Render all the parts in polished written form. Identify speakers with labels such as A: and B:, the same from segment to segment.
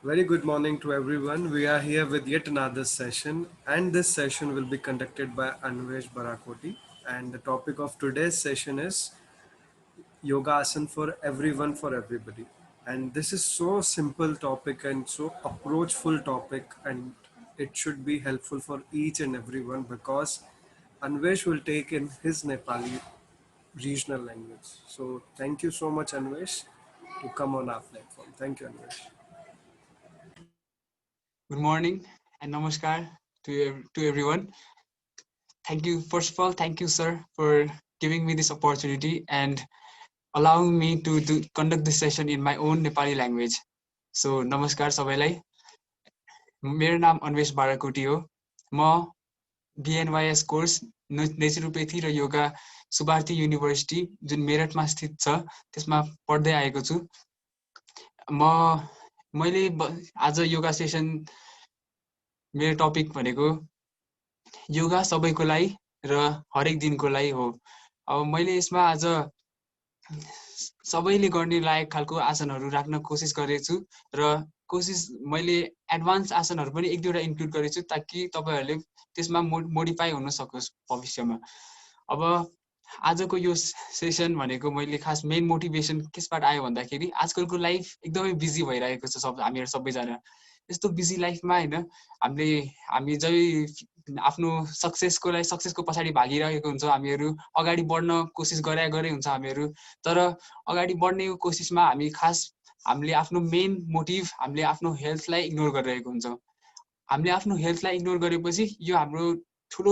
A: Very good morning to everyone. We are here with yet another session, and this session will be conducted by Anvesh Barakoti. And the topic of today's session is yoga asana for everyone, for everybody. And this is so simple topic and so approachful topic, and it should be helpful for each and everyone because Anvesh will take in his Nepali regional language. So thank you so much, Anvesh, to come on our platform. Thank you, Anvesh.
B: Good morning and namaskar to everyone. Thank you. First of all, thank you, sir, for giving me this opportunity and allowing me to conduct this session in my own Nepali language. So, namaskar सबैलाई. मेरो नाम अन्वेश बाराकोटी हो. म BNYS course naturopathy र yoga Subharti university जुन मेरठमा स्थित छ त्यसमा पढ्दै आएको छु. म मैले आज योगा सेसन मेरो टपिक भनेको योगा सबैको लागि र हरेक दिनको लागि हो. अब मैले यसमा आज सबैले गर्ने लायक खालको आसनहरू राख्न कोसिस गरेको छु र मैले एडभान्स आसनहरू पनि एक दुईवटा इन्क्लुड गरेको छु ताकि तपाईँहरूले त्यसमा मोडिफाई हुन सकोस् भविष्यमा. अब आजको यो सेसन भनेको मैले खास मेन मोटिभेसन केसबाट आयो भन्दाखेरि आजकलको लाइफ एकदमै बिजी भइरहेको छ हामीहरू सबैजना. यस्तो बिजी लाइफमा होइन हामी जब आफ्नो सक्सेसको पछाडि भागिरहेको हुन्छ हामीहरू अगाडि बढ्न कोसिस गरे हुन्छ हामीहरू. तर अगाडि बढ्ने कोसिसमा हामीले आफ्नो मेन मोटिभ हामीले आफ्नो हेल्थलाई इग्नोर गरिरहेको हुन्छौँ. हामीले आफ्नो हेल्थलाई इग्नोर गरेपछि यो हाम्रो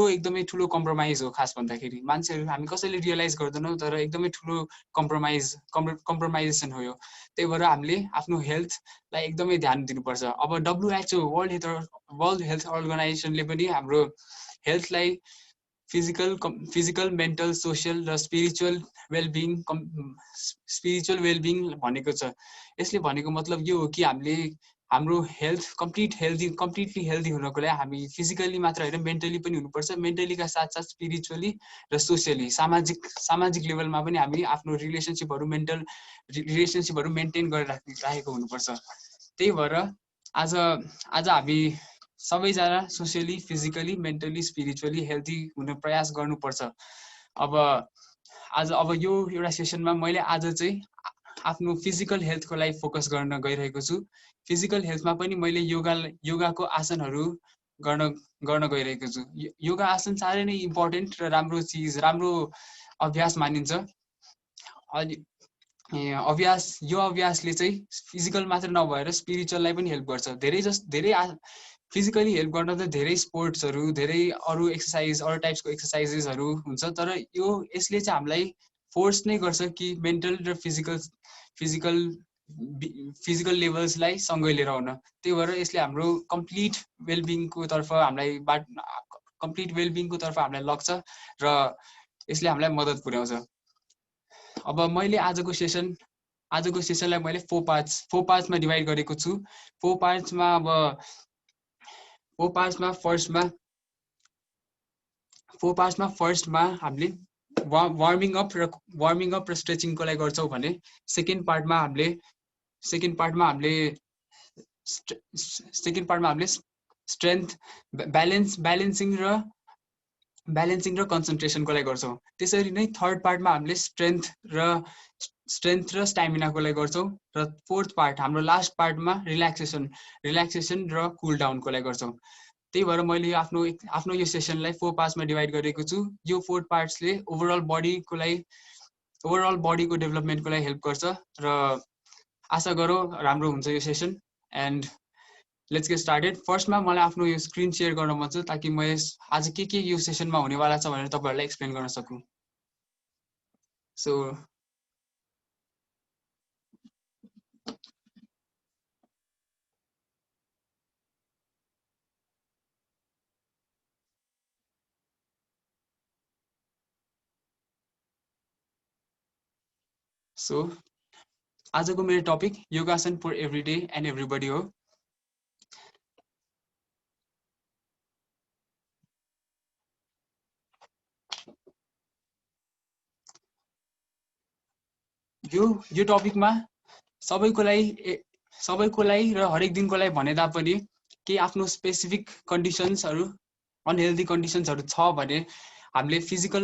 B: एकदमै ठुलो कम्प्रोमाइज हो. खास भन्दाखेरि मान्छेहरू हामी कसैले रियलाइज गर्दैनौँ तर एकदमै ठुलो कम्प्रोमाइजेसन हो यो. त्यही भएर हामीले आफ्नो हेल्थलाई एकदमै ध्यान दिनुपर्छ. अब WHO वर्ल्ड हेल्थ अर्गनाइजेसनले पनि हाम्रो हेल्थलाई फिजिकल मेन्टल सोसियल र स्पिरिचुअल वेलबिङ भनेको छ. यसले भनेको मतलब यो हो कि हामीले हाम्रो हेल्थ कम्प्लिटली हेल्दी हुनको लागि हामी फिजिकली मात्र होइन मेन्टली पनि हुनुपर्छ. मेन्टलीका साथसाथ स्पिरिचुअली र सोसियली सामाजिक लेभलमा पनि हामी आफ्नो रिलेसनसिपहरू मेन्टेन गरेर राखेको हुनुपर्छ. त्यही भएर आज हामी सबैजना socially physically mentally spiritually healthy हुने प्रयास गर्नुपर्छ. अब यो एउटा सेसनमा मैले आज चाहिँ आफ्नो फिजिकल हेल्थको लागि फोकस गर्न गइरहेको छु. फिजिकल हेल्थमा पनि मैले योगाको आसनहरू गर्न गइरहेको छु. योगा आसन साह्रै नै इम्पोर्टेन्ट र राम्रो अभ्यास मानिन्छ. यो अभ्यासले चाहिँ फिजिकल मात्र नभएर स्पिरिचुअललाई पनि हेल्प गर्छ. धेरै फिजिकली हेल्प गर्न त धेरै स्पोर्ट्सहरू धेरै अरू टाइप्सको एक्सर्साइजेसहरू हुन्छ. तर यसले चाहिँ हामीलाई फोर्स नै गर्छ कि मेन्टल र फिजिकल लेभल्सलाई सँगै लिएर आउन. त्यही भएर यसले हाम्रो कम्प्लिट वेलबिङको तर्फ हामीलाई लग्छ र यसले हामीलाई मद्दत पुर्याउँछ. अब मैले आजको सेसनलाई मैले फोर पार्ट्समा डिभाइड गरेको छु. फोर पार्ट्समा फर्स्टमा हामीले वार्मिङ अप र स्ट्रेचिङको लागि गर्छौँ भने सेकेन्ड पार्टमा हामीले स्ट्रेन्थ ब्यालेन्सिङ र कन्सन्ट्रेसनको लागि गर्छौँ. त्यसरी नै थर्ड पार्टमा हामीले स्ट्रेन्थ र स्ट्यामिनाको लागि गर्छौँ. र फोर्थ पार्ट हाम्रो लास्ट पार्टमा रिल्याक्सेसन र कुल डाउनको लागि गर्छौँ. त्यही भएर मैले आफ्नो यो सेसनलाई फोर पार्ट्समा डिभाइड गरेको छु. यो फोर पार्ट्सले ओभरअल बडीको डेभलपमेन्टको लागि हेल्प गर्छ र आशा गरौँ राम्रो हुन्छ यो session. And let's get started. फर्स्टमा मलाई आफ्नो यो स्क्रिन सेयर गर्न मन छ ताकि म आज के यो सेसनमा हुनेवाला छ भनेर तपाईँहरूलाई एक्सप्लेन गर्न सकौँ. सो आजको मेरो टपिक योगासन for every day and everybody हो. यो टपिकमा सबैको लागि सबैको लागि र हरेक दिनको लागि भने तापनि केही आफ्नो स्पेसिफिक कन्डिसन्सहरू अनहेल्दी कन्डिसन्सहरू छ भने हामीले फिजिकल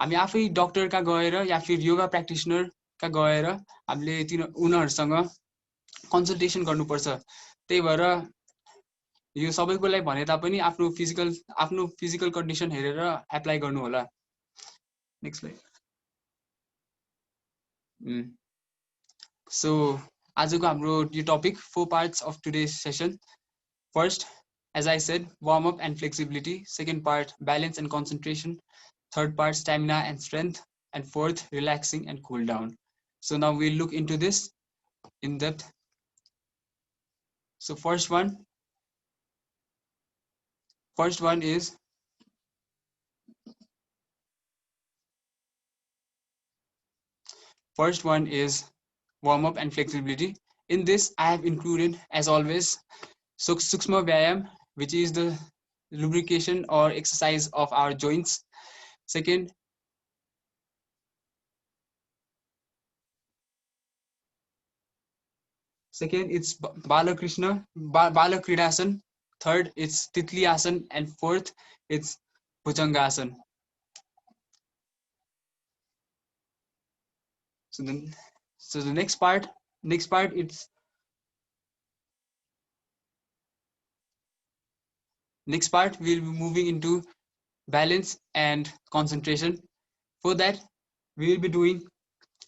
B: हामी आफै डक्टरका गएर या फिर योगा प्र्याक्टिसनरका गएर हामीले उनीहरूसँग कन्सल्टेसन गर्नुपर्छ। त्यही भएर यो सबैको लागि भने तापनि आफ्नो फिजिकल कन्डिसन हेरेर एप्लाई गर्नु होला। Next slide. सो आजको हाम्रो यो topic 4 parts of today's session. First, as I said, warm up and flexibility. Second part, balance and concentration. Third part, stamina and strength. And fourth, relaxing and cool down. So now we'll look into this in depth. So first one is warm up and flexibility. In this, I have included, as always, Sukshma Vyayam, which is the lubrication or exercise of our joints. Second, it's Balakridasan. Third, it's Titli Asan. And fourth, it's Bhujangasan. So the next part, it's next part we'll be moving into balance and concentration. For that, we will be doing,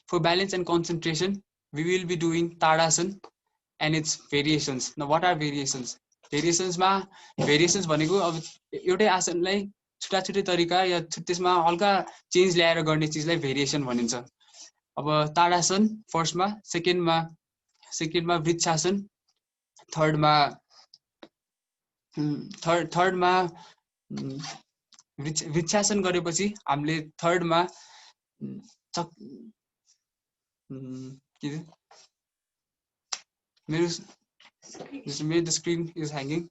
B: for balance and concentration, we will be doing Tadasan and its variations. Now, what are variations? Variations भनेको अब एउटै आसनलाई छुट्टा छुट्टै तरिका या त्यसमा हल्का change ल्याएर गर्ने चिजलाई भेरिएसन भनिन्छ। अब ताडासन फर्स्टमा, सेकेन्डमा वृक्षासन, थर्डमा वृक्षासन गरेपछि हामीले थर्डमा मेरो the screen is hanging.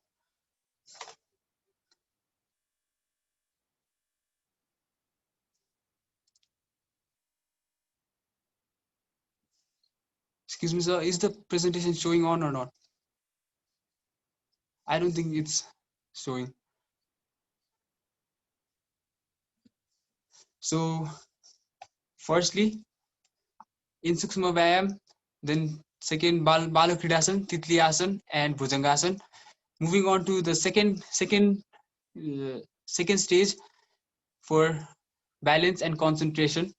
B: Excuse me, sir, is the presentation showing on or not? I don't think it's showing. So firstly, in Sukshma Vyayam, then second Balakridasan, Titli Asan, and Bhujangasan. Moving on to the second stage for balance and concentration.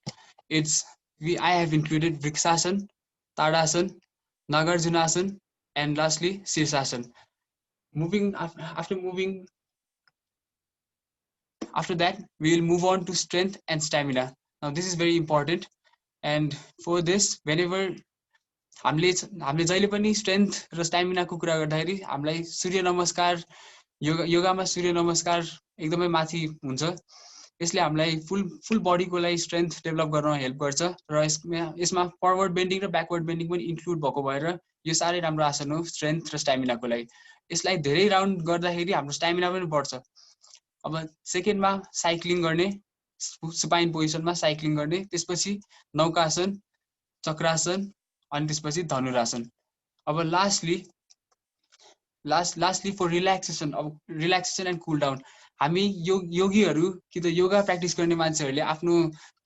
B: I have included Vriksasan, Tadasan, Nagarjunasan, and lastly Sirsasan. After that, we will move on to strength and stamina. Now this is very important, and for this, whenever हामीले जहिले पनि strength र स्ट्यामिनाको कुरा गर्दाखेरि हामीलाई सूर्य नमस्कार, योगामा सूर्य नमस्कार एकदमै माथि हुन्छ। यसले हामीलाई फुल बडीको लागि स्ट्रेन्थ डेभलप गर्न हेल्प गर्छ र यसमा फरवर्ड बेन्डिङ र ब्याकवर्ड बेन्डिङ पनि इन्क्लुड भएको भएर यो साह्रै राम्रो आसन हो स्ट्रेन्थ र स्ट्यामिनाको लागि। यसलाई धेरै राउन्ड गर्दाखेरि हाम्रो स्ट्यामिना पनि बढ्छ। अब सेकेन्डमा साइक्लिङ गर्ने, सुपाइन पोजिसनमा साइक्लिङ गर्ने, त्यसपछि नौकासन, चक्रासन, अनि त्यसपछि धनुरासन। अब लास्टली फर रिल्याक्सेसन, अब रिल्याक्सेसन एन्ड कुल डाउन, हामी योगीहरू कि त योगा प्र्याक्टिस गर्ने मान्छेहरूले आफ्नो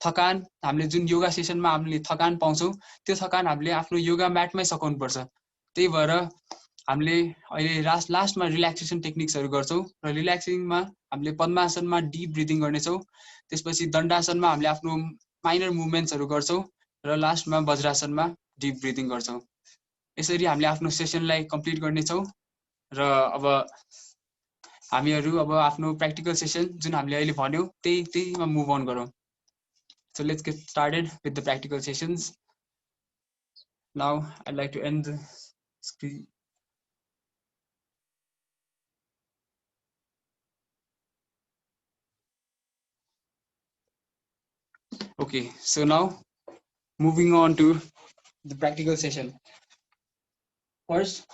B: थकान, हामीले जुन योगा सेसनमा हामीले थकान पाउँछौँ त्यो थकान हामीले आफ्नो योगा म्याटमै सकाउनुपर्छ। त्यही भएर हामीले अहिले लास्टमा रिल्याक्सेसन टेक्निक्सहरू गर्छौँ र रिल्याक्सिङमा हामीले पद्मासनमा डिप ब्रिदिङ गर्नेछौँ, त्यसपछि दण्डासनमा हामीले आफ्नो माइनर मुभमेन्ट्सहरू गर्छौँ र लास्टमा वज्रासनमा डिप ब्रिदिङ गर्छौँ। यसरी हामीले आफ्नो सेसनलाई कम्प्लिट गर्नेछौँ र अब हामीहरू अब आफ्नो प्र्याक्टिकल सेसन जुन हामीले अहिले भन्यौँ त्यहीमा मुभ अन गरौँ। So let's get started with the practical sessions. Now I'd like to end the screen. Okay, so now moving on to the practical session. First,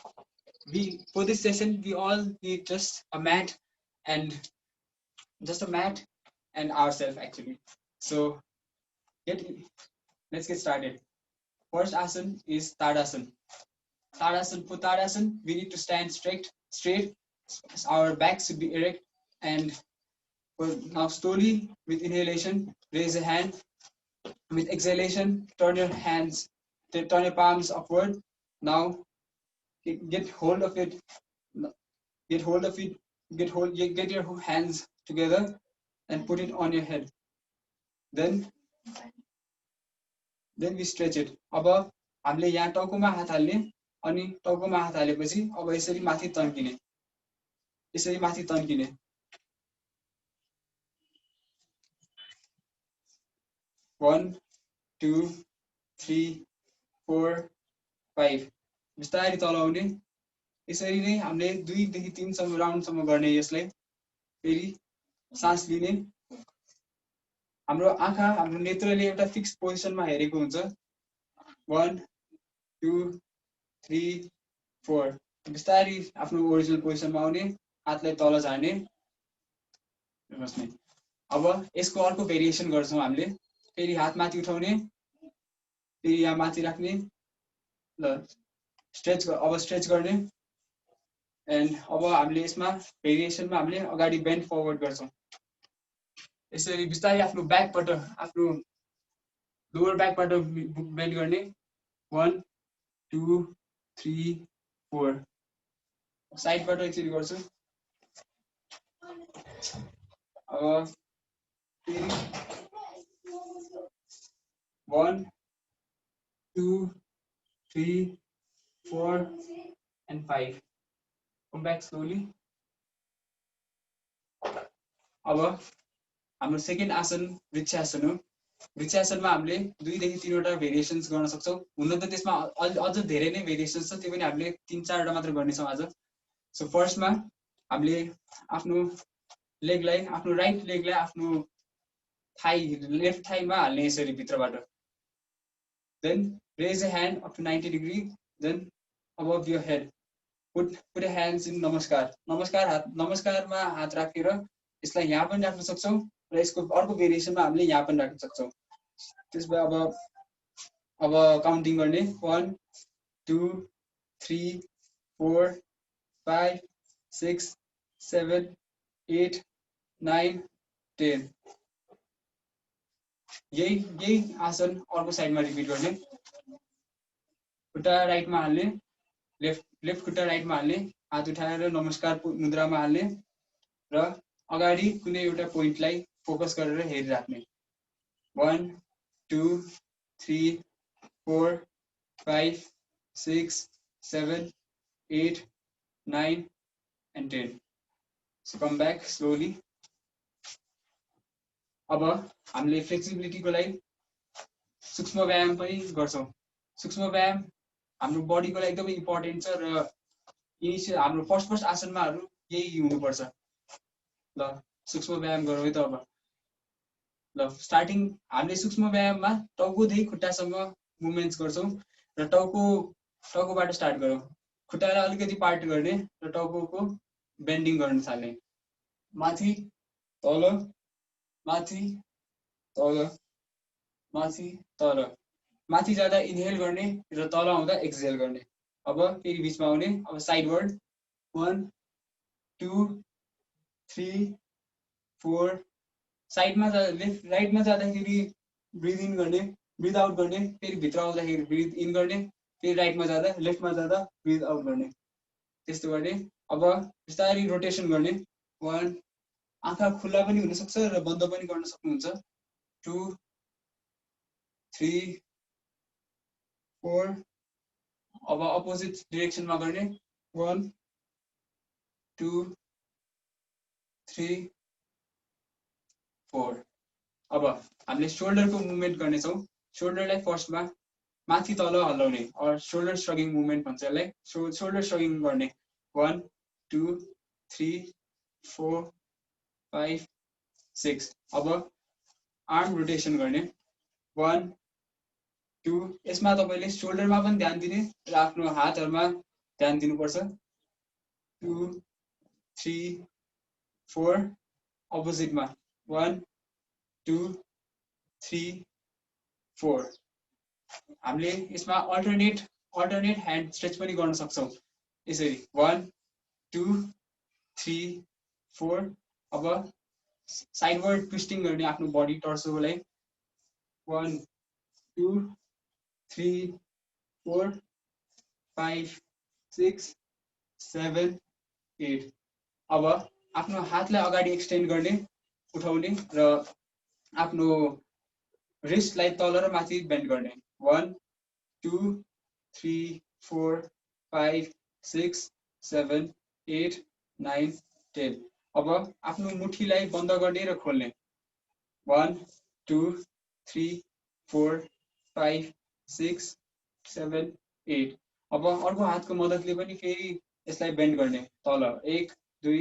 B: for this session we all need just a mat and ourselves actually. So let's get started. First asan is Tadasan. Tadasana. For Tadasana, we need to stand straight. Our back should be erect. And now slowly, with inhalation, raise a hand. With exhalation, turn your hands, turn your palms upward. Now get hold of it. Get hold of it. Get your hands together and put it on your head. Then we stretch it. अब हामीले यहाँ टाउकोमा हात हाल्ने अनि टाउकोमा हात हालेपछि अब यसरी माथि तन्किने. यसरी माथि तन्किने. 1 2 3 4 5 बिस्तारै तल आउने. यसरी नै हामीले 2 देखि 3 सम्म राउन्डसम्म गर्ने. यसलाई फेरि सास लिने. हाम्रो आँखा हाम्रो नेत्रले एउटा फिक्स पोजिसनमा हेरेको हुन्छ. 1 2 3 4 बिस्तारै आफ्नो ओरिजिनल पोजिसनमा आउने. हातलाई तल झार्ने. बस्ने. अब यसको अर्को भेरिएसन गर्छौँ हामीले. फेरि हात माथि उठाउने. फेरि यहाँ माथि राख्ने. ल स्ट्रेच. अब स्ट्रेच गर्ने. एन्ड अब हामीले यसमा भेरिएसनमा हामीले अगाडि बेन्ड फरवर्ड गर्छौँ. यसरी बिस्तारै आफ्नो ब्याकबाट आफ्नो लोवर ब्याकबाट बेन्ड गर्ने. 1 2 3 4 साइडबाट यसरी गर्छु. अब फेरि 1 2 3 4 and 5. Come back slowly. अब हाम्रो सेकेन्ड आसन वृक्षासन हो. वृक्षासनमा हामीले 2 देखि 3 वटा भेरिएसन्स गर्न सक्छौँ. हुन त त्यसमा अझ धेरै नै भेरिएसन्स छ. त्यो पनि हामीले 3-4 वटा मात्र गर्नेछौँ आज. सो फर्स्टमा हामीले आफ्नो लेगलाई, आफ्नो राइट लेगलाई आफ्नो थाई, लेफ्ट थाईमा हाल्ने यसरी भित्रबाट. Then raise a hand up to 90 degree. Then above your head. Put a hands in नमस्कार. नमस्कारमा हात राखेर यसलाई यहाँ पनि राख्न सक्छौँ र यसको अर्को भेरिएसनमा हामीले यहाँ पनि राख्न सक्छौँ. त्यसपछि अब काउन्टिङ गर्ने. 1 2 3 4 5 6 7 8 9 10. यही आसन अर्को साइडमा रिपिट गर्ने. खुट्टा राइटमा हाल्ने. लेफ्ट खुट्टा राइटमा हाल्ने. हात उठाएर नमस्कार मुद्रामा हाल्ने र अगाडि कुनै एउटा पोइन्टलाई फोकस गरेर हेरिराख्ने. 1 2 3 4 5 6 7 8 9 and 10. So come back slowly. अब हामीले फ्लेक्सिबिलिटीको लागि सूक्ष्म व्यायाम पनि गर्छौँ. सूक्ष्म व्यायाम हाम्रो बडीको लागि एकदमै इम्पोर्टेन्ट छ र इनिसियल हाम्रो फर्स्ट आसनमाहरू यही हुनुपर्छ. ल सूक्ष्म व्यायाम गरौँ है त. अब ल स्टार्टिङ हामीले सूक्ष्म व्यायाममा टाउकोदेखि खुट्टासम्म मुभमेन्ट्स गर्छौँ र टाउकोबाट स्टार्ट गरौँ. खुट्टालाई अलिकति पार्ट गर्ने र टाउको बेन्डिङ गर्न थाल्ने. माथि तल माथि तल माथि तल. माथि जाँदा इनहेल गर्ने र तल आउँदा एक्सहेल गर्ने. अब फेरि बिचमा आउने. अब साइडवर्ड. 1 2 3 4 साइडमा लेफ्ट राइटमा जाँदाखेरि ब्रिथ इन गर्ने, ब्रिथ आउट गर्ने. फेरि भित्र आउँदाखेरि ब्रिथ इन गर्ने. फेरि राइटमा जाँदा लेफ्टमा जाँदा ब्रिथ आउट गर्ने. त्यस्तो गर्ने. अब बिस्तारै रोटेसन गर्ने. 1 आँखा खुल्ला पनि हुनसक्छ र बन्द पनि गर्न सक्नुहुन्छ. 2 3 4 अब अपोजिट डिरेक्सनमा गर्ने. 1 2 3 4. अब हामीले सोल्डरको मुभमेन्ट गर्नेछौँ. सोल्डरलाई फर्स्टमा माथि तल हल्लाउने अर सोल्डर श्रगिङ मुभमेन्ट भन्छ यसलाई. सोल्डर श्रगिङ गर्ने. 1 2 3 4 5 6. अब आर्म रोटेसन गर्ने. 1 2. यसमा तपाईले सोल्डरमा पनि ध्यान दिने र आफ्नो हातहरुमा ध्यान दिनुपर्छ. 2 3 4 अपोजिटमा. 1 2 3 4. हामीले यसमा अल्टरनेट अल्टरनेट ह्यान्ड स्ट्रेच पनि गर्न सक्छौँ यसरी 1 2 3 4 अब साइडवर्ड ट्विस्टिङ गर्ने आफ्नो बडी टर्सोलाई 1 2 3 4 5 6 7 8 अब आफ्नो हातलाई अगाडि एक्सटेन्ड गर्ने उठाउने र आफ्नो रिस्टलाई तल र माथि बेन्ड गर्ने 1 2 3 4 5 6 7 8 9 10 अब आफ्नो मुठीलाई बन्द गर्ने र खोल्ने 1 2 3 4 5 6 7 8 अब अर्को हातको मद्दतले पनि फेरि यसलाई बेन्ड गर्ने तल 1 2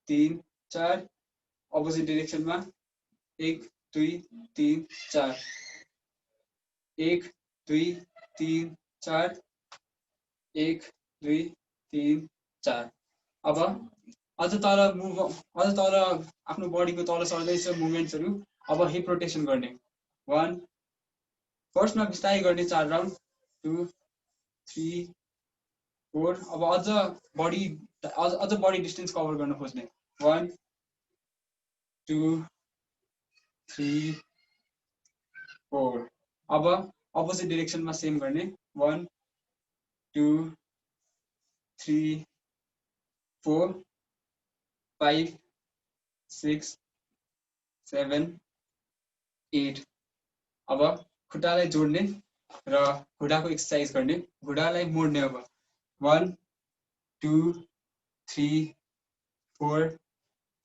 B: 3 4 अपोजिट डिरेक्सनमा 1 2 3 4 1 2 3 4 1 2 3 4 अब अझ तल आफ्नो बडीको तल सर्दैछ मुभमेन्ट्सहरू अब हिप रोटेसन गर्ने 1 फर्स्टमा बिस्तारै गर्ने 4 राउन्ड 2 3 4 अब अझ बडी डिस्टेन्स कभर गर्न खोज्ने 1 2 3 4 अब अपोजिट डिरेक्सनमा सेम गर्ने 1 2 3 4 5 6 7 8 अब खुट्टालाई जोड्ने र घुँडाको एक्सर्साइज गर्ने घुँडालाई मोड्ने अब 1 2 3 4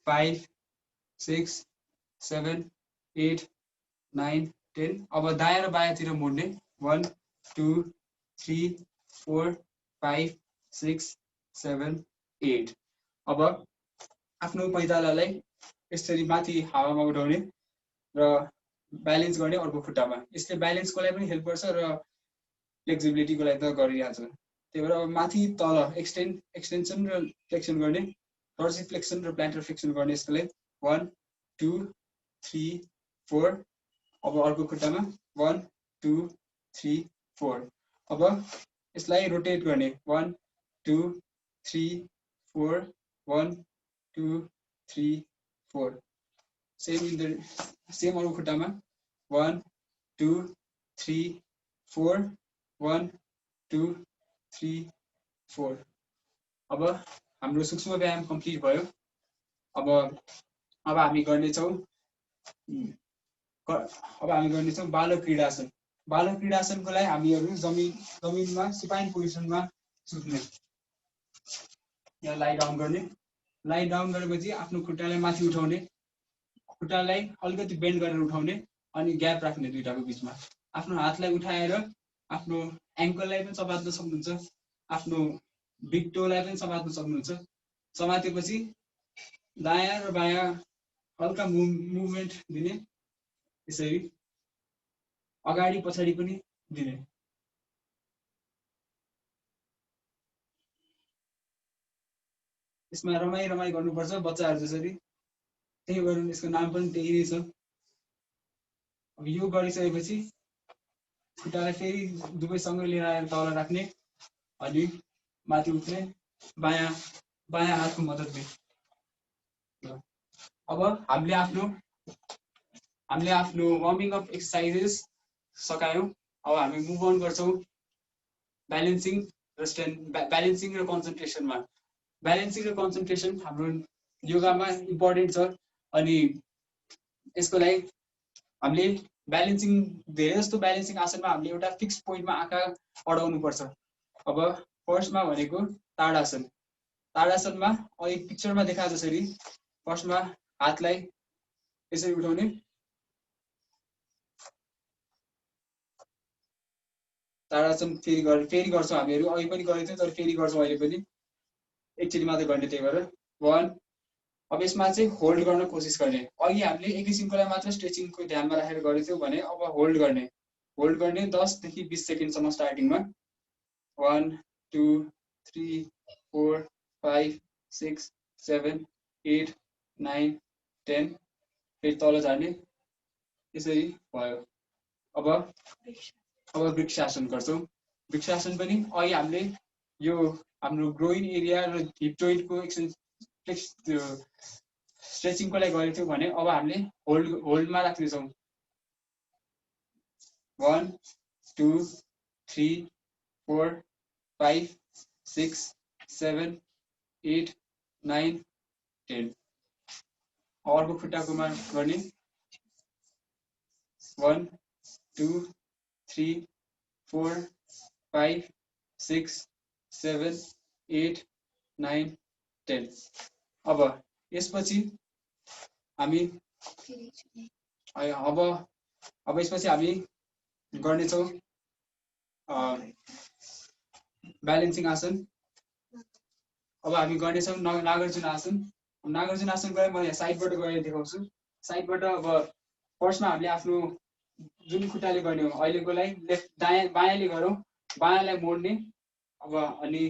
B: 5 6 7 8 9 10 अब दायाँ र बायाँतिर मोड्ने 1 2 3 4 5 6 7 8 अब आफ्नो पैतालालाई यसरी माथि हावामा उठाउने र ब्यालेन्स गर्ने अर्को खुट्टामा यसले ब्यालेन्सको लागि पनि हेल्प गर्छ र फ्लेक्सिबिलिटीको लागि त गरिहाल्छ त्यही भएर अब माथि तल एक्सटेन्सन र फ्लेक्सन गर्ने डोर्सी फ्लेक्सन र प्लान्टर फ्लेक्सन गर्ने यसको लागि 1 2 3 4 अब अर्को खुट्टामा 1 2 3 4 अब यसलाई रोटेट गर्ने 1 2 3 4 1 2 3 4 सेम अरू खुट्टामा 1 2 3 4 1 2 3 4 अब हाम्रो सूक्ष्म व्यायाम कम्प्लिट भयो अब हामी गर्नेछौँ बाल क्रीडासन क्रीडासनको लागि हामीहरू जमिनमा सुपाइन पोजिसनमा सुत्ने यहाँ लाई डाउन गरेपछि आफ्नो खुट्टालाई माथि उठाउने खुट्टालाई अलिकति बेन्ड गरेर उठाउने अनि ग्याप राख्ने दुईटाको बिचमा आफ्नो हातलाई उठाएर आफ्नो एङ्कललाई पनि समात्न सक्नुहुन्छ आफ्नो बिग टोलाई पनि समात्न सक्नुहुन्छ समातेपछि दायाँ र बायाँ हल्का मुभमेन्ट दिने यसरी अगाडि पछाडि पनि दिने यसमा रमाई गर्नुपर्छ बच्चाहरू जसरी त्यही गरौँ यसको नाम पनि त्यही नै छ अब यो गरिसकेपछि खुट्टालाई फेरि दुवैसँगै लिएर आएर तल राख्ने अनि माथि उठ्ने बायाँ हातको मद्दतले अब हामीले आफ्नो वार्मिङ अप एक्सर्साइजेस सकायौँ अब हामी मुभ अन गर्छौँ ब्यालेन्सिङ र कन्सन्ट्रेसनमा ब्यालेन्सिङ र कन्सन्ट्रेसन हाम्रो योगामा इम्पोर्टेन्ट छ अनि यसको लागि हामीले ब्यालेन्सिङ धेरै जस्तो ब्यालेन्सिङ आसनमा हामीले एउटा फिक्स पोइन्टमा आँखा अडाउनु पर्छ अब फर्स्टमा भनेको ताडासनमा अघि पिक्चरमा देखा जसरी फर्स्टमा हातलाई यसरी उठाउने ताडासन फेरि गर्छौँ हामीहरू अघि पनि गरेको थियौँ तर फेरि गर्छौँ अहिले पनि एकचोटि मात्रै गर्ने त्यही भएर 1 अब यसमा चाहिँ होल्ड गर्न कोसिस गर्ने अघि हामीले एक किसिमको लागि मात्र स्ट्रेचिङको ध्यानमा राखेर गरेको थियौँ भने अब होल्ड गर्ने 10 देखि 20 सेकेन्डसम्म स्टार्टिङमा 1 2 3 4 5 6 7 8 9 10 फेरि तल झार्ने यसरी भयो अब वृक्षासन गर्छौँ वृक्षासन पनि अहिले हामीले यो हाम्रो ग्रोइन एरिया र हिप जोइन्टको स्ट्रेचिङको लागि गरेको थियौँ भने अब हामीले होल्डमा राख्नेछौँ 1 2 3 4 5 6 7 8 9 10 अर्को खुट्टाकोमा गर्ने 1 2 3 4 5 6 7 8 9 10 अब यसपछि हामी अब यसपछि हामी गर्नेछौँ ब्यालेन्सिङ आसन अब हामी गर्नेछौँ नागार्जुन आसन नागार्जुन आसन गरेर म यहाँ साइडबाट गएर देखाउँछु साइडबाट अब फर्स्टमा हामीले आफ्नो जुन खुट्टाले गर्ने हो अहिलेकोलाई लेफ्ट बायाँले गरौँ बायाँलाई मोड्ने अब अनि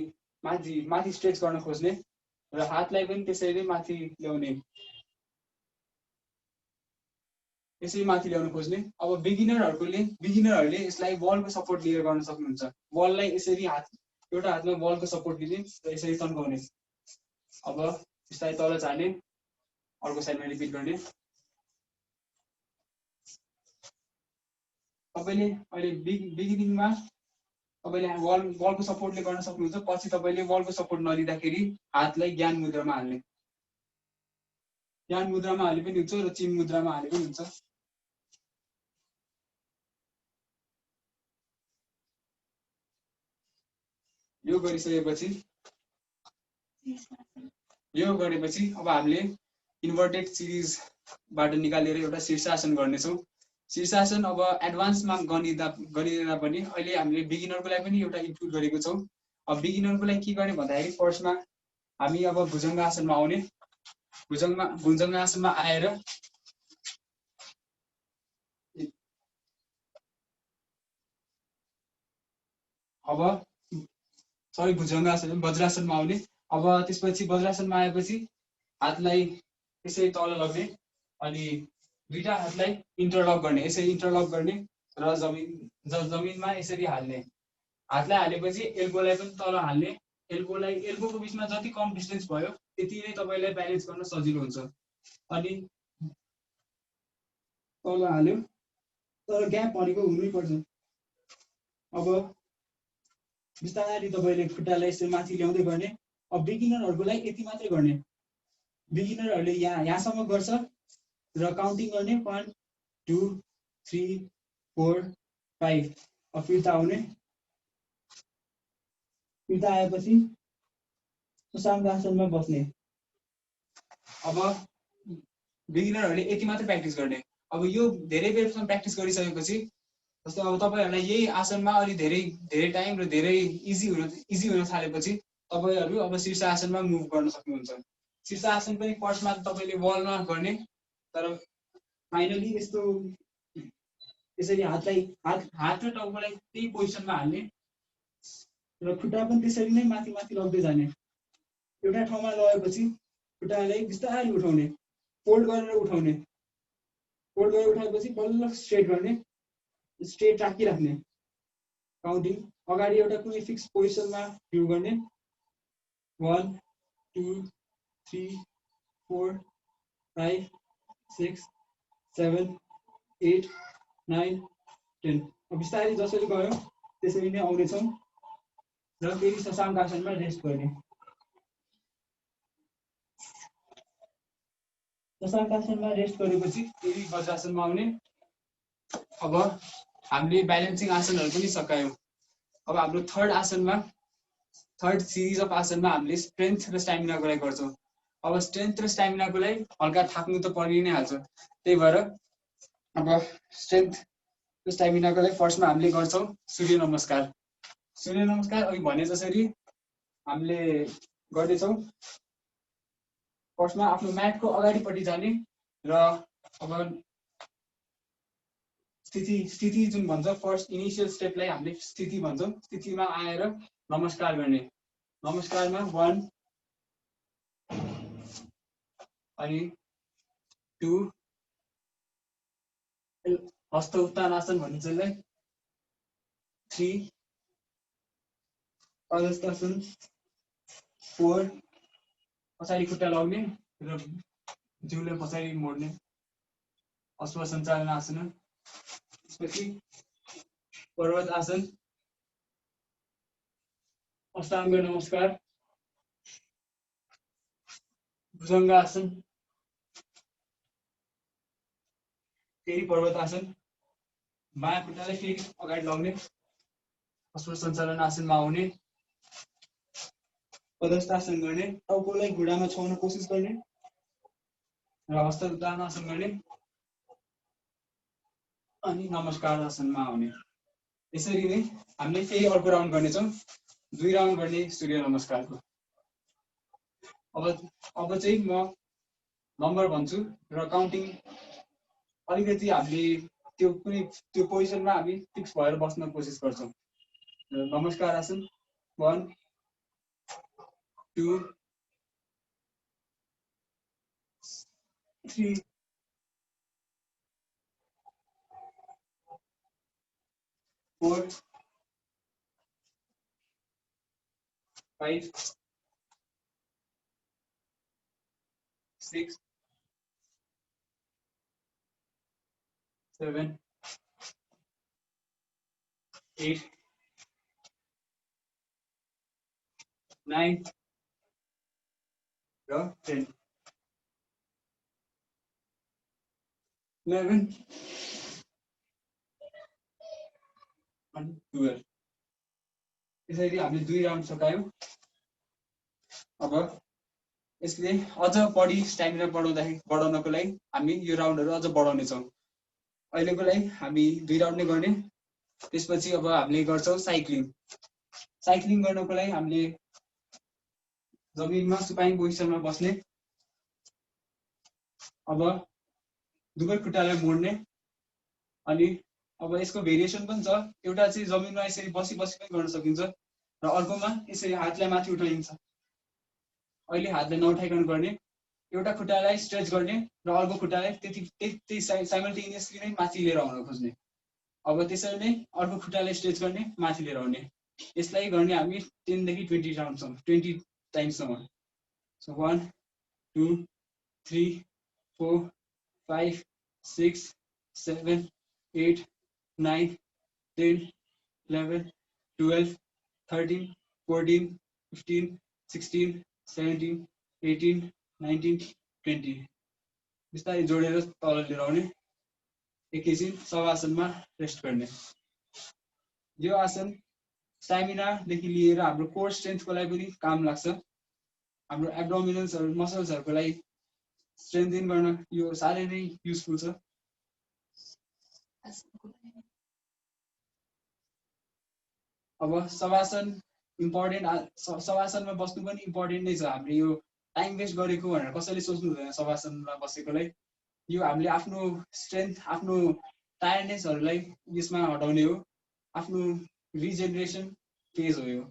B: माथि स्ट्रेच गर्न खोज्ने र हातलाई पनि त्यसरी नै माथि ल्याउने यसरी माथि ल्याउन खोज्ने अब बिगिनरहरूले यसलाई बलको सपोर्ट लिएर गर्न सक्नुहुन्छ बललाई यसरी एउटा हातमा बलको सपोर्ट लिने र यसरी तन्काउने अब बिस्तारै तल झार्ने अर्को साइडमा रिपिट गर्ने तपाईँले अहिले बिगिनिङमा तपाईँले बलको सपोर्टले गर्न सक्नुहुन्छ पछि तपाईँले बलको सपोर्ट नलिँदाखेरि हातलाई ज्ञान मुद्रामा हाल्ने ज्ञान मुद्रामा हाले पनि हुन्छ र चिन मुद्रामा हाले पनि हुन्छ यो गरेपछि अब हामीले इन्भर्टेड सिरिजबाट निकालेर एउटा शीर्षासन गर्नेछौँ शीर्षासन अब एडभान्समा गरिँदा पनि अहिले हामीले बिगिनरको लागि पनि एउटा इन्क्लुड गरेको छौँ अब बिगिनरको लागि के गर्ने भन्दाखेरि फर्स्टमा हामी अब भुजङ्ग आसनमा आउने भुजङ्ग आसनमा आएर अब भुजङ्ग आसन वज्रासनमा आउने अब त्यसपछि वज्रासनमा आएपछि हातलाई यसरी तल लग्ने अनि दुईटा हातलाई इन्टरलक गर्ने यसरी इन्टरलक गर्ने र जमिनमा यसरी हाल्ने हातलाई हालेपछि एल्बोलाई पनि तल हाल्ने एल्बोको बिचमा जति कम डिस्टेन्स भयो त्यति नै तपाईँलाई ब्यालेन्स गर्न सजिलो हुन्छ अनि तल हाल्यो तर ग्याप भनेको हुनैपर्छ अब बिस्तारै तपाईँले खुट्टालाई यसरी माथि ल्याउँदै गर्ने अब बिगिनरहरूको लागि यति मात्रै गर्ने बिगिनरहरूले यहाँसम्म गर्छ र काउन्टिङ गर्ने 1 2 3 4 5 अब फिर्ता आउने फिर्ता आएपछि सुशाङ्क आसनमा बस्ने अब बिगिनरहरूले यति मात्रै प्र्याक्टिस गर्ने अब यो धेरै बेरसम्म प्र्याक्टिस गरिसकेपछि जस्तो अब तपाईँहरूलाई यही आसनमा अलि धेरै टाइम र धेरै इजी हुन थालेपछि तपाईँहरू अब शीर्ष आसनमा मुभ गर्न सक्नुहुन्छ शीर्ष आसन पनि फर्स्टमा तपाईँले बलमा गर्ने तर फाइनली यस्तो यसरी हात र टाउकोलाई त्यही पोजिसनमा हाल्ने र खुट्टा पनि त्यसरी नै माथि लग्दै जाने एउटा ठाउँमा लगेपछि खुट्टालाई बिस्तारै उठाउने फोल्ड गरेर उठाएपछि बल्ल स्ट्रेट गर्ने स्ट्रेट राखिराख्ने काउन्टिङ अगाडि एउटा कुनै फिक्स पोजिसनमा भ्यू गर्ने 1 2 3 4 5 6 7 8 9 10 अब बिस्तारै जसरी गयो त्यसरी नै आउनेछौँ र फेरि शशाङ्क आसनमा रेस्ट गर्ने शशाङ्क आसनमा रेस्ट गरेपछि फेरि वज्रासनमा आउने अब हामीले ब्यालेन्सिङ आसनहरू पनि सकायौँ अब हाम्रो थर्ड सिरिज अफ आसनमा हामीले स्ट्रेन्थ र स्ट्यामिनाको लागि गर्छौँ अब स्ट्रेन्थ र स्ट्यामिनाको लागि हल्का थाक्नु त परि नै हाल्छ त्यही भएर अब स्ट्रेन्थ र स्ट्यामिनाको लागि फर्स्टमा हामीले गर्छौँ सूर्य नमस्कार अघि भने जसरी हामीले गर्नेछौँ फर्स्टमा आफ्नो म्याटको अगाडिपट्टि जाने र अब स्थिति जुन भन्छ फर्स्ट इनिसियल स्टेपलाई हामीले स्थिति भन्छौँ स्थितिमा आएर नमस्कार गर्ने नमस्कारमा 1 अनि 2 हस्त उत्तान आसन भनिन्छ यसलाई 3 पदस्थासन 4 पछाडि खुट्टा लाउने र जिउले पछाडि मोड्ने अश्व सञ्चालन आसन। त्यसपछि पर्वत आसन, अष्टाङ्ग नमस्कार, भुजङ्ग आसन, फेरि पर्वत आसन, बायाँ खुट्टालाई फेरि अगाडि लाउने अश्व सञ्चालन आसनमा आउने, पदस्थासन गर्ने, टाउकोलाई घुँडामा छाउन कोसिस गर्ने र हस्त उत्तानासन गर्ने अनि नमस्कार आसनमा आउने। यसरी नै हामीले फेरि अर्को राउन्ड गर्नेछौँ, 2 राउन्ड गर्ने सूर्य नमस्कारको। अब चाहिँ म नम्बर भन्छु र काउन्टिङ अलिकति हामीले त्यो पोजिसनमा हामी फिक्स भएर बस्न कोसिस गर्छौँ। नमस्कार आसन 1 2 3 4 5 6 7 8 9 र 10 11 अनि 12। यसरी हामीले 2 राउन्ड सकायौँ। अब यसले अझ बढी स्ट्यामिना बढाउनको लागि हामी यो राउन्डहरू अझ बढाउनेछौँ। अहिलेको लागि हामी 2 राउन्ड नै गर्ने। त्यसपछि अब हामीले गर्छौँ साइक्लिङ। साइक्लिङ गर्नको लागि हामीले जमिनमा सुपाइङ पोजिसनमा बस्ने। अब दुवै खुट्टालाई मोड्ने अनि अब यसको भेरिएसन पनि छ। एउटा चाहिँ जमिनमा यसरी बसी पनि गर्न सकिन्छ र अर्कोमा यसरी हातलाई माथि उठाइन्छ। अहिले हातलाई नउठाइकन गर्ने, एउटा खुट्टालाई स्ट्रेच गर्ने र अर्को खुट्टालाई त्यति साइमल्टेनियसली नै माथि लिएर आउन खोज्ने। अब त्यसरी नै अर्को खुट्टालाई स्ट्रेच गर्ने, माथि लिएर आउने। यसलाई गर्ने हामी 10 देखि 20 राउन्डसम्म, 20 टाइम्ससम्म। सो 1 2 3 4 5 6 7 8 9 10 11 12 13 14 15 16 17 18 19 20। बिस्तारै जोडेर तल लिएर आउने। एकैछिन शवासनमा रेस्ट गर्ने। यो आसन स्टामिनादेखि लिएर हाम्रो कोर स्ट्रेन्थको लागि पनि काम लाग्छ। हाम्रो एब्डोमिनल्सहरू मसल्सहरूको लागि स्ट्रेन्थेन गर्न यो साह्रै नै युजफुल छ। अब शवासन इम्पोर्टेन्ट, शवासनमा बस्नु पनि इम्पोर्टेन्ट नै छ। हामीले यो टाइम वेस्ट गरेको भनेर कसैले सोच्नु हुँदैन। शवासनमा बसेकोलाई यो हामीले आफ्नो स्ट्रेन्थ, आफ्नो टायर्डनेसहरूलाई यसमा हटाउने हो। आफ्नो रिजेनरेसन फेज हो यो।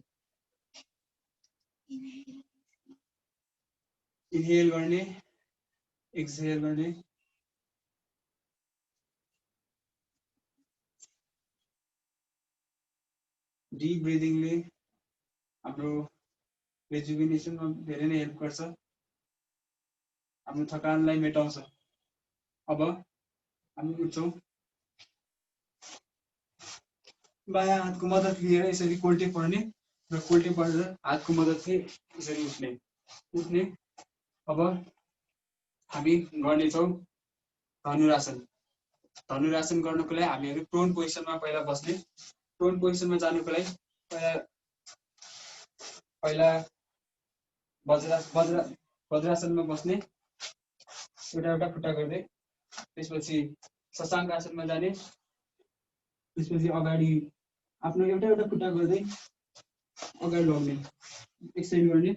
B: इनहेल गर्ने, एक्सहेल गर्ने। डीप ब्रिदिङले हाम्रो रेजुभिनेसनमा धेरै नै हेल्प गर्छ, हाम्रो थकानलाई मेटाउँछ। अब हामी उठ्छौँ, बायाँ हातको मद्दत लिएर यसरी कोल्टे पर्ने र कोल्टे परेर हातको मद्दतले यसरी उठ्ने। अब हामी गर्नेछौँ धनुरासन। धनुरासन गर्नको लागि हामीहरू प्रोन पोजिसनमा पहिला बस्ने। प्रोन पोजिसनमा जानुको लागि पहिला वज्रासनमा बस्ने, एउटा खुट्टा गर्दै। त्यसपछि शशाङ्क आसनमा जाने। त्यसपछि अगाडि आफ्नो एउटा खुट्टा गर्दै अगाडि लग्ने, एक्सटेन्ड गर्ने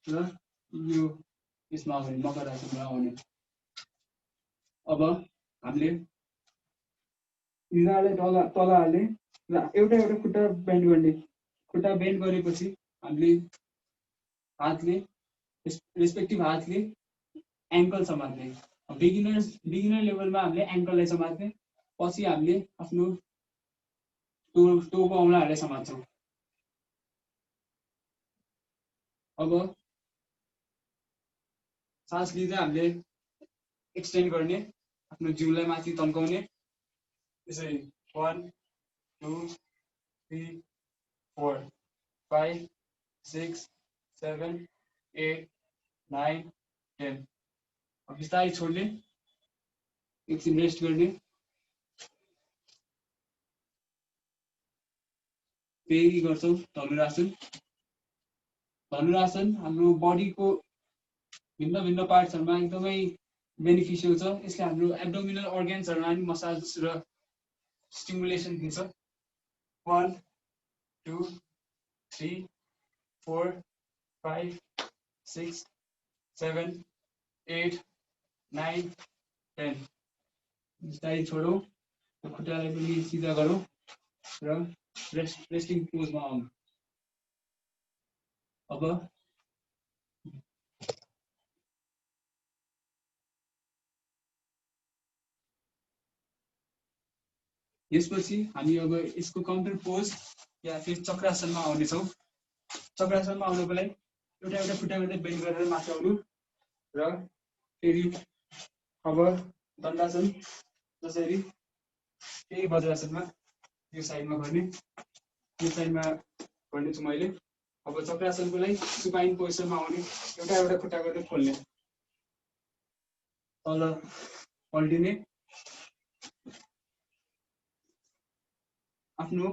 B: र यो यसमा आउने, मकर आसनमा आउने। अब हामीले निधारलाई तल हाल्ने र एउटा खुट्टा बेन्ड गर्ने। खुट्टा बेन्ड गरेपछि हामीले हातले रेस्पेक्टिभ हातले एङ्कल समात्ने। बिगिनर लेभलमा हामीले एङ्कललाई समात्ने, पछि हामीले आफ्नो टोको औँलाहरूलाई समात्छौँ। अब सास लिँदै हामीले एक्सटेन्ड गर्ने, आफ्नो जिउलाई माथि तन्काउने, यसरी 1 2 3 4 5 6 7 8 9 10। अब बिस्तारै छोड्ने, एकछिन रेस्ट गर्ने, फेरि गर्छौँ धनुरासन। धनुरासन हाम्रो बडीको भिन्न भिन्न पार्ट्सहरूमा एकदमै बेनिफिसियल छ। यसले हाम्रो एब्डोमिनल अर्गेन्सहरूमा पनि मसाज र स्टिमुलेसन दिन्छ। 1 2 3 4 5 6 7 8 9 10। बिस्तारै छोडौँ, खुट्टालाई पनि सिधा गरौँ र रेस्टिङ पोजमा आउँ। अब यसपछि हामी अब यसको काउन्टर पोज या फिर चक्रासनमा आउनेछौँ। चक्रासनमा आउनको लागि एउटा एउटा खुट्टा मात्रै बेन्ड गरेर माथि आउनु र फेरि अब दण्डासन जसरी फेरि वज्रासनमा यो साइडमा गर्ने, यो साइडमा गर्नेछु मैले। अब चक्रासनको लागि सुपाइन पोजिसनमा आउने, एउटा एउटा खुट्टा गर्दै खोल्ने, तल पल्टिने, आफ्नो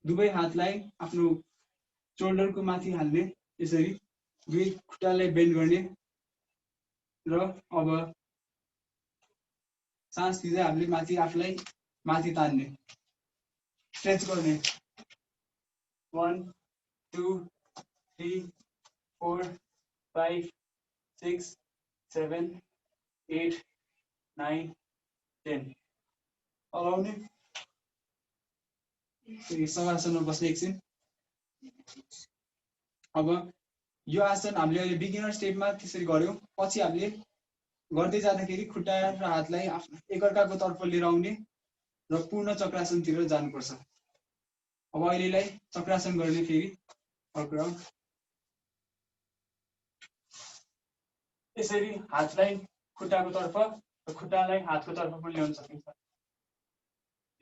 B: दुवै हातलाई आफ्नो सोल्डरको माथि हाल्ने, यसरी दुई खुट्टालाई बेन्ड गर्ने र अब सास लिँदै हामीले माथि आफूलाई माथि तान्ने, स्ट्रेच गर्ने। 1 2 3 4 5 6 7 8 9 10। अलाउने, शवासनमा बस्ने एकछिन। अब यो आसन हामीले अहिले बिगिनर स्टेजमा त्यसरी गर्यौँ, पछि हामीले गर्दै जाँदाखेरि खुट्टा र हातलाई एकअर्काको तर्फ लिएर आउने र पूर्ण चक्रासनतिर जानुपर्छ। अब अहिलेलाई चक्रासन गर्ने, फेरि अर्को राउन्ड। यसरी हातलाई खुट्टाको तर्फ र खुट्टालाई हातको तर्फ पनि ल्याउन सकिन्छ।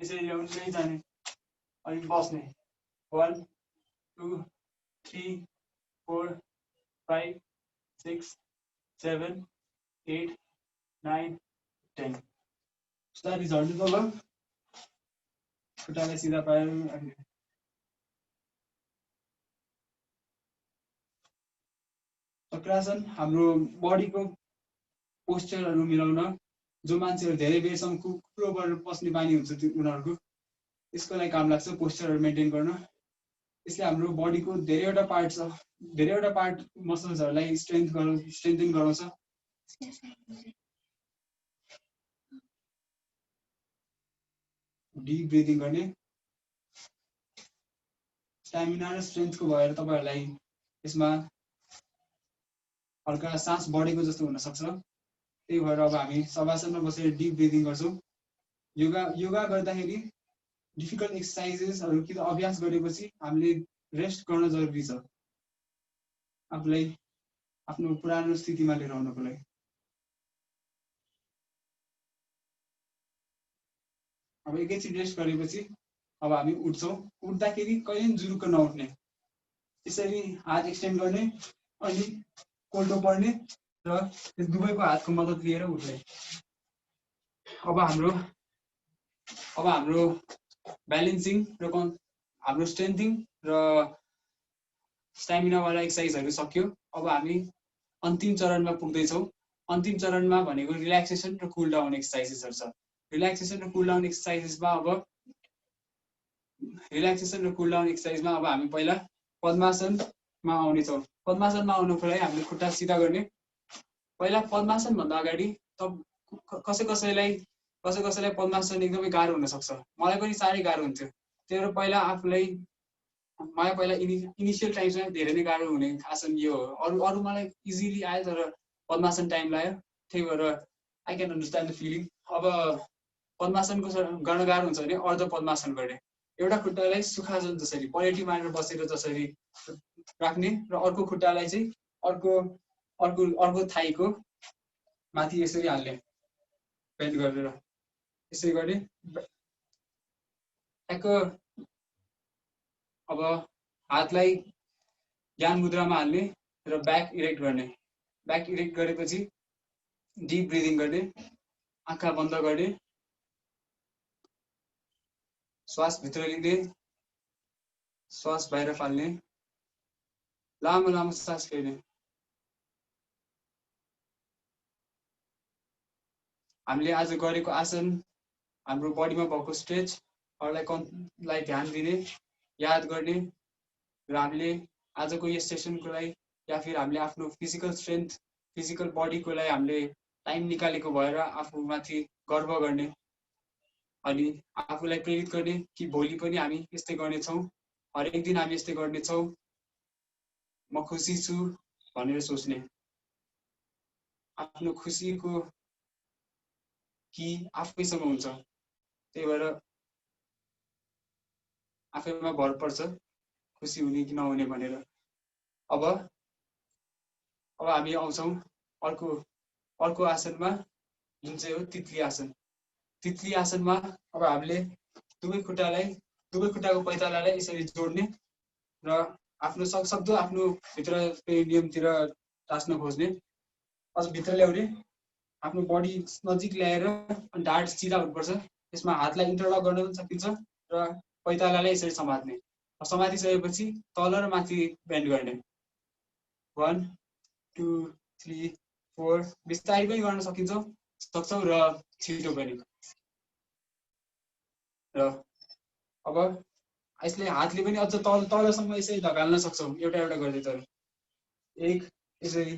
B: यसरी ल्याउनै जाने अनि बस्ने। 1 2 3 4 5 6 7 8 9 10। बिस्तारै झर्नु तल, खुट्टालाई सिधा पारेर। चक्रासन हाम्रो बडीको पोस्चरहरू मिलाउन, जो मान्छेहरू धेरै बेरसम्म कुकुरो गरेर पस्ने बानी हुन्छ उनीहरूको, यसको लागि काम लाग्छ पोस्चरहरू मेन्टेन गर्न। यसले हाम्रो बडीको धेरैवटा पार्ट मसल्सहरूलाई स्ट्रेन्थेन गराउँछ। डिप ब्रिदिङ गर्ने, स्टामिना र स्ट्रेन्थको भएर तपाईँहरूलाई यसमा हल्का सास बढेको जस्तो हुन सक्छ। त्यही भएर अब हामी शवासनमा बसेर डिप ब्रिदिङ गर्छौँ। योगा गर्दाखेरि डिफिकल्ट एक्सर्साइजेसहरू कि त अभ्यास गरेपछि हामीले रेस्ट गर्न जरुरी छ, आफूलाई आफ्नो पुरानो स्थितिमा लिएर आउनको लागि। अब एकैछिन रेस्ट गरेपछि अब हामी उठ्छौँ। उठ्दाखेरि कहिले जुरुक्क नउठ्ने, यसरी हात एक्सटेन्ड गर्ने, अनि कोल्टो पर्ने र दुवैको हातको मद्दत लिएर उठ्ने। अब हाम्रो ब्यालेन्सिङ र हाम्रो स्ट्रेन्थिङ र स्टामिनावाला एक्सर्साइजहरू सक्यो। अब हामी अन्तिम चरणमा पुग्दैछौँ। अन्तिम चरणमा भनेको रिल्याक्सेसन र कुल डाउन एक्सर्साइजेसहरू छ। रिल्याक्सेसन र कुल डाउन एक्सर्साइजेसमा अब हामी पहिला पद्मासनमा आउनेछौँ। पद्मासनमा आउनुको लागि हामीले खुट्टा सिधा गर्ने। पहिला पद्मासनभन्दा अगाडि कसै कसैलाई पद्मासन एकदमै गाह्रो हुनसक्छ। मलाई पनि साह्रै गाह्रो हुन्थ्यो। त्यही भएर पहिला इनिसियल टाइममा धेरै नै गाह्रो हुने आसन यो हो। अरू मलाई इजिली आयो, तर पद्मासन टाइम लाग्यो। त्यही भएर I can understand the feeling. अब पद्मासनको गर्न गाह्रो हुन्छ भने अर्ध पद्मासन गर्ने। एउटा खुट्टालाई सुखासन जसरी पलेटी मारेर बसेर जसरी राख्ने र अर्को खुट्टालाई चाहिँ अर्को अर्को अर्को थाइको माथि यसरी हाल्ने बेन्ड गरेर यसरी गर्ने ठ्याक्क अब हातलाई ज्ञान मुद्रामा हाल्ने र ब्याक इरेक्ट गर्ने ब्याक इरेक्ट गरेपछि डिप ब्रिदिङ गर्ने आँखा बन्द गर्ने श्वास भित्र लिँदै श्वास बाहिर फाल्ने लामो लामो सास फेर्ने हामीले आज गरेको आसन हाम्रो बडीमा भएको स्ट्रेचहरूलाई ध्यान दिने याद गर्ने र हामीले आजको यस सेसनको लागि या फिर हामीले आफ्नो फिजिकल स्ट्रेन्थ फिजिकल बडीको लागि हामीले टाइम निकालेको भएर आफूमाथि गर्व गर्ने अनि आफूलाई प्रेरित गर्ने कि भोलि पनि हामी यस्तै गर्नेछौँ हरेक दिन हामी यस्तै गर्नेछौँ म खुसी छु भनेर सोच्ने आफ्नो खुसीको कि आफैसँग हुन्छ त्यही भएर आफैमा भर पर्छ खुसी हुने कि नहुने भनेर अब हामी आउँछौँ अर्को आसनमा जुन चाहिँ हो तितली आसन तितली आसनमा अब हामीले दुवै खुट्टाको पैतालालाई यसरी जोड्ने र आफ्नो सक्दो आफ्नो भित्र नियमतिर टाँच्न खोज्ने अझ भित्र ल्याउने आफ्नो बडी नजिक ल्याएर ढाड सिधा हुनुपर्छ त्यसमा हातलाई इन्टरलक गर्न पनि सकिन्छ र पैतालालाई यसरी समात्ने समातिसकेपछि तल र माथि बेन्ड गर्ने 1 2 3 4 बिस्तारै पनि गर्न सक्छौँ र छिटो पनि र अब यसले हातले पनि अझ तलसम्म यसरी धकाल्न सक्छौँ एउटा गर्दै तर एक यसरी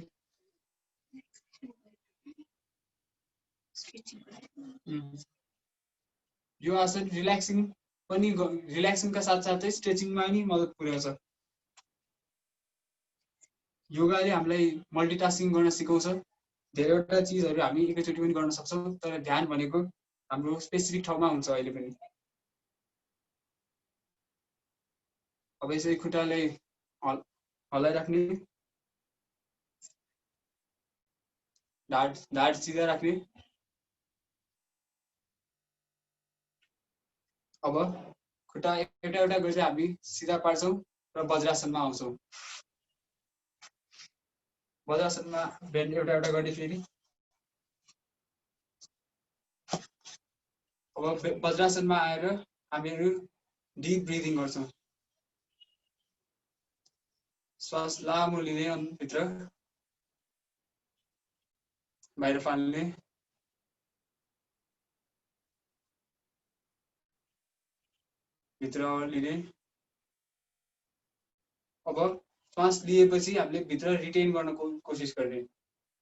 B: यो आसन रिल्याक्सिङका साथसाथै स्ट्रेचिङमा पनि मद्दत पुर्याउँछ योगाले हामीलाई मल्टिटास्किङ गर्न सिकाउँछ धेरैवटा चिजहरू हामी एकैचोटि पनि गर्न सक्छौँ तर ध्यान भनेको हाम्रो स्पेसिफिक ठाउँमा हुन्छ अहिले पनि अब यसरी खुट्टालाई हल्लाइराख्ने ढाड सिधा राख्ने अब खुट्टा एउटा गरेर हामी सिधा पार्छौँ र वज्रासनमा आउँछौँ वज्रासनमा बेन्ड एउटा गर्ने फेरि अब वज्रासनमा आएर हामीहरू डिप ब्रिदिङ गर्छौँ श्वास लामो लिने भित्र बाहिर फाल्ने भित्र लिने अब श्वास लिएपछि हामीले भित्र रिटेन गर्न कोसिस गर्ने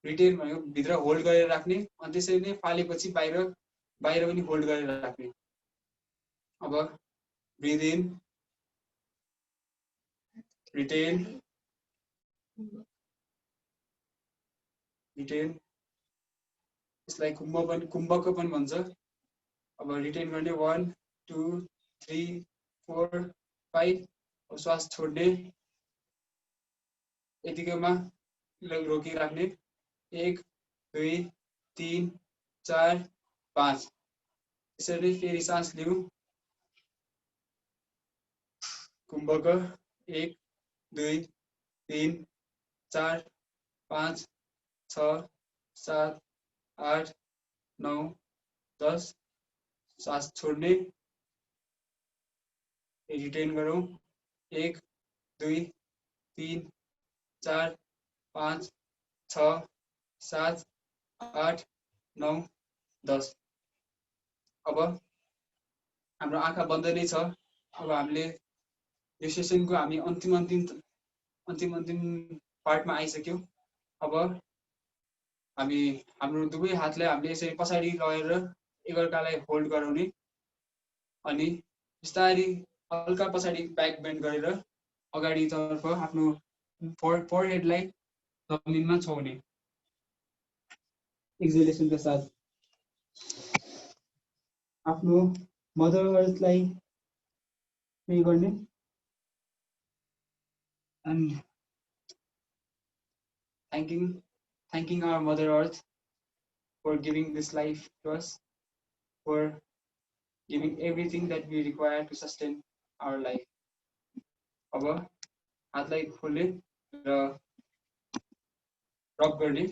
B: रिटेन भनेको भित्र होल्ड गरेर राख्ने अनि त्यसरी नै फालेपछि बाहिर पनि होल्ड गरेर राख्ने अब ब्रिथ इन रिटेन यसलाई कुम्भको पनि भन्छ अब रिटेन गर्ने 1 2 3 4 5 श्वास छोड्ने यतिकैमा रोकिराख्ने 1 2 3 4 5 यसरी फेरि सास लिऊ कुम्भको 1 2 3 4 5 6 7 8 9 10 सास छोड्ने रिटेन गरौँ 1 2 3 4 5 6 7 8 9 10 अब हाम्रो आँखा बन्द नै छ अब हामीले यो सेसनको हामी अन्तिम पार्टमा आइसक्यौँ अब हामी हाम्रो दुवै हातलाई हामीले यसरी पछाडि लगेर एकअर्कालाई होल्ड गराउने अनि बिस्तारै हल्का पछाडि ब्याक बेन्ड गरेर अगाडितर्फ आफ्नो फोरहेडलाई जमिनमा छाउने एक्सहेलेसनका साथ आफ्नो मदर अर्थलाई पे गर्ने And thanking our Mother Earth for giving this life to us, for giving everything that we require to sustain our life. अब हातलाई खोल्ने र रब गर्ने,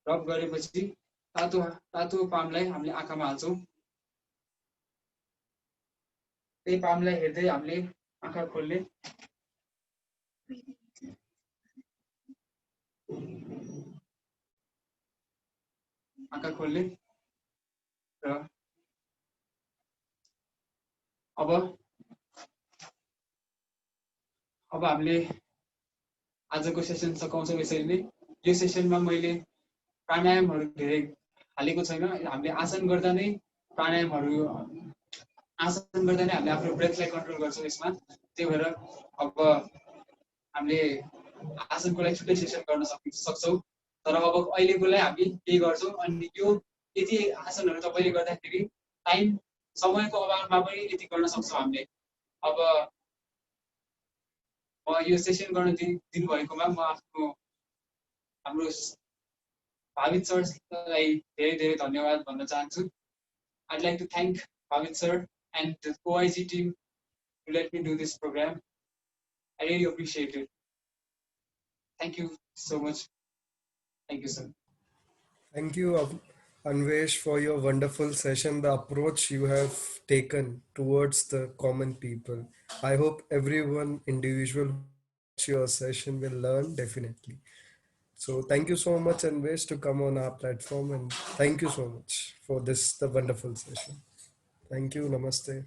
B: रब गरेपछि तातो तातो पामलाई हामीले आँखामा हाल्छौँ। त्यही पामलाई हेर्दै हामीले आँखा खोल्ने, आँखा खोल्ने र अब हामीले आजको सेसन सकाउँछौँ यसरी नै। यो सेसनमा मैले प्राणायामहरू धेरै हालेको छैन। हामीले आसन गर्दा नै प्राणायामहरू आसन गर्दा नै हामीले आफ्नो ब्रेथलाई कन्ट्रोल गर्छौँ यसमा। त्यही भएर अब हामीले आसनको लागि छुट्टै सेसन गर्न सक्छौँ। तर अब अहिलेको लागि हामी के गर्छौँ, अनि यो यति आसनहरू तपाईँले गर्दाखेरि टाइम समयको अभावमा पनि यति गर्न सक्छौँ हामीले। अब म यो सेसन गर्न दिनुभएकोमा म आफ्नो हाम्रो भावित सरलाई धेरै धेरै धन्यवाद भन्न चाहन्छु। I'd like to thank Bhavit sir and the OIG team to let me do this program. I really appreciate it. Thank you so much. Thank you, sir.
A: Thank you, Anvesh, for your wonderful session, the approach you have taken towards the common people. I hope everyone individual who watch your session will learn definitely. So thank you so much, Anvesh, to come on our platform, and thank you so much for this the wonderful session. Thank you. Namaste.